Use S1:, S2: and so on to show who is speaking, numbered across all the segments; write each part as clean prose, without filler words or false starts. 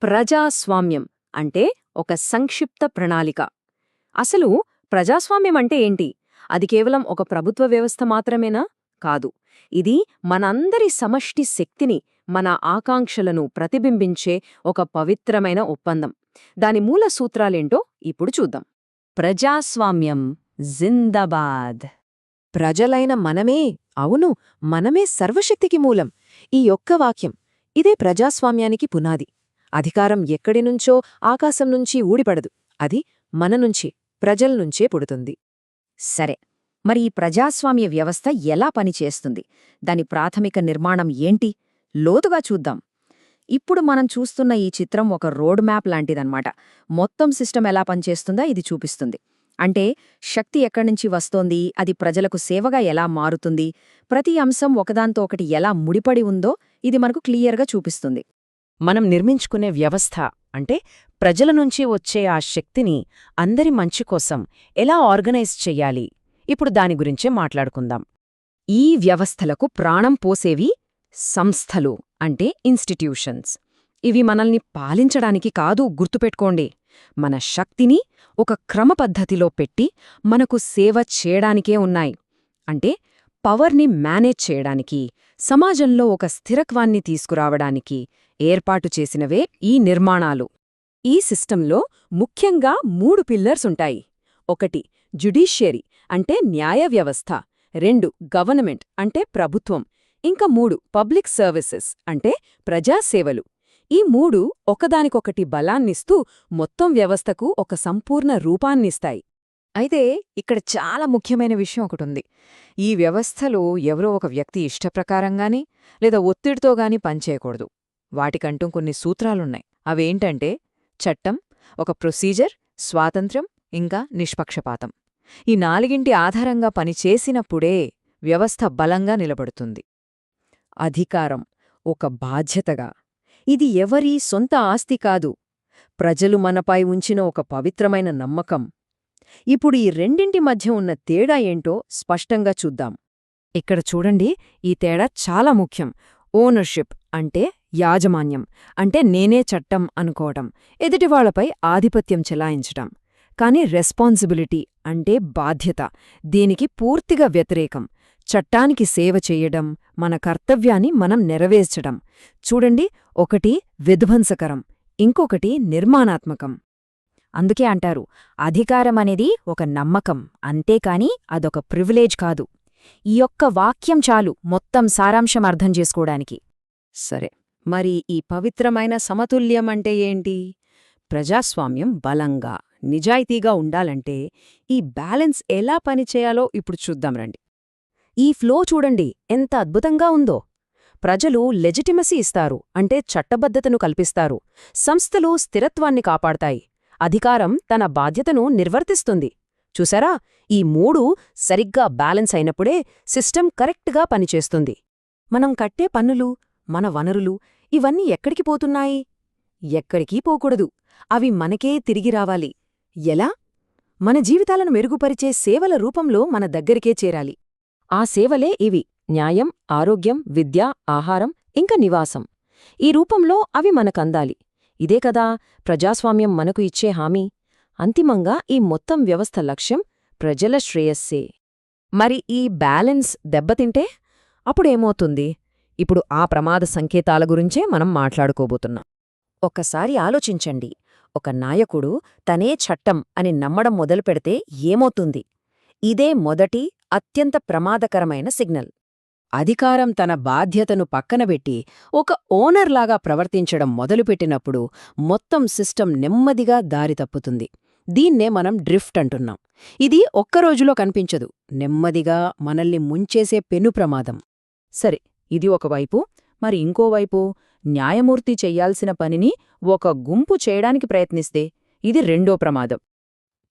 S1: ప్రజాస్వామ్యం అంటే ఒక సంక్షిప్త ప్రణాళిక. అసలు ప్రజాస్వామ్యం అంటే ఏంటి? అది కేవలం ఒక ప్రభుత్వ వ్యవస్థ మాత్రమేనా? కాదు. ఇది మనందరి సమష్టి శక్తిని, మన ఆకాంక్షలను ప్రతిబింబించే ఒక పవిత్రమైన ఒప్పందం. దాని మూల సూత్రాలేంటో ఇప్పుడు చూద్దాం. ప్రజాస్వామ్యం జిందాబాద్. ప్రజలైన మనమే, అవును, మనమే సర్వశక్తికి మూలం. ఈ ఒక్క వాక్యం ఇదే ప్రజాస్వామ్యానికి పునాది. అధికారం ఎక్కడినుంచో, ఆకాశం నుంచి ఊడిపడదు. అది మననుంచి, ప్రజల్నుంచే పుడుతుంది.
S2: సరే, మరి ఈ ప్రజాస్వామ్య వ్యవస్థ ఎలా పనిచేస్తుంది? దాని ప్రాథమిక నిర్మాణం ఏంటి? లోతుగా చూద్దాం. ఇప్పుడు మనం చూస్తున్న ఈ చిత్రం ఒక రోడ్ మ్యాప్ లాంటిదన్నమాట. మొత్తం సిస్టమ్ ఎలా పనిచేస్తుందో ఇది చూపిస్తుంది. అంటే శక్తి ఎక్కడ్నుంచి వస్తోంది, అది ప్రజలకు సేవగా ఎలా మారుతుంది, ప్రతి అంశం ఒకదాంతో ఒకటి ఎలా ముడిపడి ఉందో ఇది మనకు క్లియర్గా చూపిస్తుంది.
S1: మనం నిర్మించుకునే వ్యవస్థ అంటే ప్రజల నుంచి వచ్చే ఆ శక్తిని అందరి మంచి కోసం ఎలా ఆర్గనైజ్ చెయ్యాలి, ఇప్పుడు దాని గురించే మాట్లాడుకుందాం.
S2: ఈ వ్యవస్థలకు ప్రాణం పోసేవి సంస్థలు, అంటే ఇన్స్టిట్యూషన్స్. ఇవి మనల్ని పాలించడానికి కాదు, గుర్తుపెట్టుకోండి. మన శక్తిని ఒక క్రమపద్ధతిలో పెట్టి మనకు సేవ చేయడానికే ఉన్నాయి. అంటే పవర్ని మేనేజ్ చేయడానికి, సమాజంలో ఒక స్థిరత్వాన్ని తీసుకురావడానికి ఏర్పాటు చేసినవే ఈ నిర్మాణాలు. ఈ సిస్టంలో ముఖ్యంగా 3 పిల్లర్స్ ఉంటాయి. 1 జ్యుడిషియరీ అంటే న్యాయ వ్యవస్థ, 2 గవర్నమెంట్ అంటే ప్రభుత్వం, ఇంకా 3 పబ్లిక్ సర్వీసెస్ అంటే ప్రజాసేవలు. ఈ 3 ఒకదానికొకటి బలాన్నిస్తూ మొత్తం వ్యవస్థకు ఒక సంపూర్ణ రూపాన్నిస్తాయి. అయితే ఇక్కడ చాలా ముఖ్యమైన విషయం ఒకటుంది. ఈ వ్యవస్థలో ఎవరో ఒక వ్యక్తి ఇష్టప్రకారంగాని లేదా ఒత్తిడితో గాని పనిచేయకూడదు. వాటికంటూ కొన్ని సూత్రాలున్నాయి. అవేంటంటే చట్టం, ఒక ప్రొసీజర్, స్వాతంత్ర్యం, ఇంకా నిష్పక్షపాతం. ఈ 4 ఆధారంగా పనిచేసినప్పుడే వ్యవస్థ బలంగా నిలబడుతుంది. అధికారం ఒక బాధ్యతగా. ఇది ఎవరీ సొంత ఆస్తి కాదు, ప్రజలు మనపై ఉంచిన ఒక పవిత్రమైన నమ్మకం. ఇప్పుడు ఈ రెండింటి మధ్య ఉన్న తేడా ఏంటో స్పష్టంగా చూద్దాం. ఇక్కడ చూడండి, ఈ తేడా చాలా ముఖ్యం. ఓనర్షిప్ అంటే యాజమాన్యం, అంటే నేనే చట్టం అనుకోవటం, ఎదుటివాళ్లపై ఆధిపత్యం చెలాయించటం. కాని రెస్పాన్సిబిలిటీ అంటే బాధ్యత, దీనికి పూర్తిగా వ్యతిరేకం. చట్టానికి సేవ చెయ్యడం, మన కర్తవ్యాన్ని మనం నెరవేర్చడం. చూడండి, ఒకటి విధ్వంసకరం, ఇంకొకటి నిర్మాణాత్మకం. అందుకే అంటారు, అధికారమనేది ఒక నమ్మకం, అంతేకాని అదొక ప్రివిలేజ్ కాదు. ఈ ఒక్క వాక్యం చాలు మొత్తం సారాంశం అర్థం చేసుకోవడానికి.
S1: సరే, మరి ఈ పవిత్రమైన సమతుల్యం అంటే ఏంటి? ప్రజాస్వామ్యం బలంగా, నిజాయితీగా ఉండాలంటే ఈ బ్యాలెన్స్ ఎలా పనిచేయాలో ఇప్పుడు చూద్దాం రండి. ఈ ఫ్లో చూడండి ఎంత అద్భుతంగా ఉందో. ప్రజలు లెజిటిమసీ ఇస్తారు, అంటే చట్టబద్ధతను కల్పిస్తారు. సంస్థలు స్థిరత్వాన్ని కాపాడతాయి. అధికారం తన బాధ్యతను నిర్వర్తిస్తుంది. చూసారా, ఈ 3 సరిగ్గా బ్యాలెన్స్ అయినప్పుడే సిస్టమ్ కరెక్ట్గా పనిచేస్తుంది. మనం కట్టే పన్నులు, మన వనరులు, ఇవన్నీ ఎక్కడికి పోతున్నాయి? ఎక్కడికీ పోకూడదు. అవి మనకే తిరిగి రావాలి. ఎలా? మన జీవితాలను మెరుగుపరిచే సేవల రూపంలో మన దగ్గరికే చేరాలి. ఆ సేవలే ఇవి: న్యాయం, ఆరోగ్యం, విద్య, ఆహారం, ఇంకా నివాసం. ఈ రూపంలో అవి మనకందాలి. ఇదే కదా ప్రజాస్వామ్యం మనకు ఇచ్చే హామీ. అంతిమంగా ఈ మొత్తం వ్యవస్థ లక్ష్యం ప్రజల శ్రేయస్సే. మరి ఈ బ్యాలెన్స్ దెబ్బతింటే అప్పుడేమవుతుంది? ఇప్పుడు ఆ ప్రమాద సంకేతాల గురించే మనం మాట్లాడుకోబోతున్నాం. ఒక్కసారి ఆలోచించండి, ఒక నాయకుడు తనే చట్టం అని నమ్మడం మొదలుపెడితే ఏమవుతుంది? ఇదే మొదటి అత్యంత ప్రమాదకరమైన సిగ్నల్. అధికారం తన బాధ్యతను పక్కనబెట్టి ఒక ఓనర్లాగా ప్రవర్తించడం మొదలుపెట్టినప్పుడు మొత్తం సిస్టమ్ నెమ్మదిగా దారి తప్పుతుంది. దీన్నే మనం డ్రిఫ్ట్ అంటున్నాం. ఇది ఒక్కరోజులో కనిపించదు, నెమ్మదిగా మనల్ని ముంచేసే పెను ప్రమాదం. సరే, ఇది ఒకవైపు. మరి ఇంకోవైపు న్యాయమూర్తి చెయ్యాల్సిన పనిని ఒక గుంపు చేయడానికి ప్రయత్నిస్తే ఇది రెండో ప్రమాదం.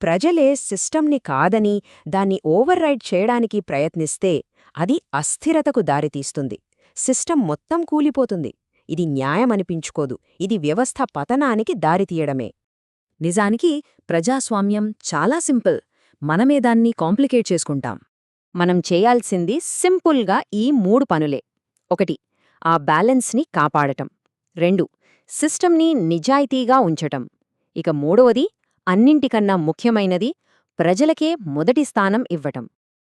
S1: ప్రజలే సిస్టమ్ని కాదని దాన్ని ఓవర్రైడ్ చేయడానికి ప్రయత్నిస్తే అది అస్థిరతకు దారితీస్తుంది. సిస్టమ్ మొత్తం కూలిపోతుంది. ఇది న్యాయమనిపించుకోదు, ఇది వ్యవస్థ పతనానికి దారితీయడమే. నిజానికి ప్రజాస్వామ్యం చాలా సింపుల్, మనమే దాన్ని కాంప్లికేట్ చేసుకుంటాం. మనం చేయాల్సింది సింపుల్గా ఈ 3 పనులే. 1 ఆ బ్యాలెన్స్ని కాపాడటం. 2
S2: సిస్టమ్ని నిజాయితీగా ఉంచటం. ఇక మూడవది, అన్నింటికన్నా ముఖ్యమైనది, ప్రజలకే మొదటి స్థానం ఇవ్వటం.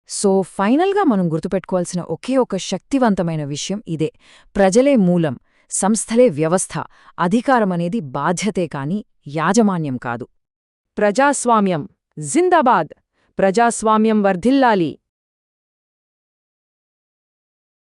S3: సో ఫైనల్గా మనం గుర్తుపెట్టుకోవాల్సిన ఒకే ఒక శక్తివంతమైన విషయం ఇదే: ప్రజలే మూలం, సంస్థలే వ్యవస్థ, అధికారమనేది బాధ్యతే కాని యాజమాన్యం కాదు.
S1: ప్రజాస్వామ్యం జిందాబాద్! ప్రజాస్వామ్యం వర్ధిల్లాలి!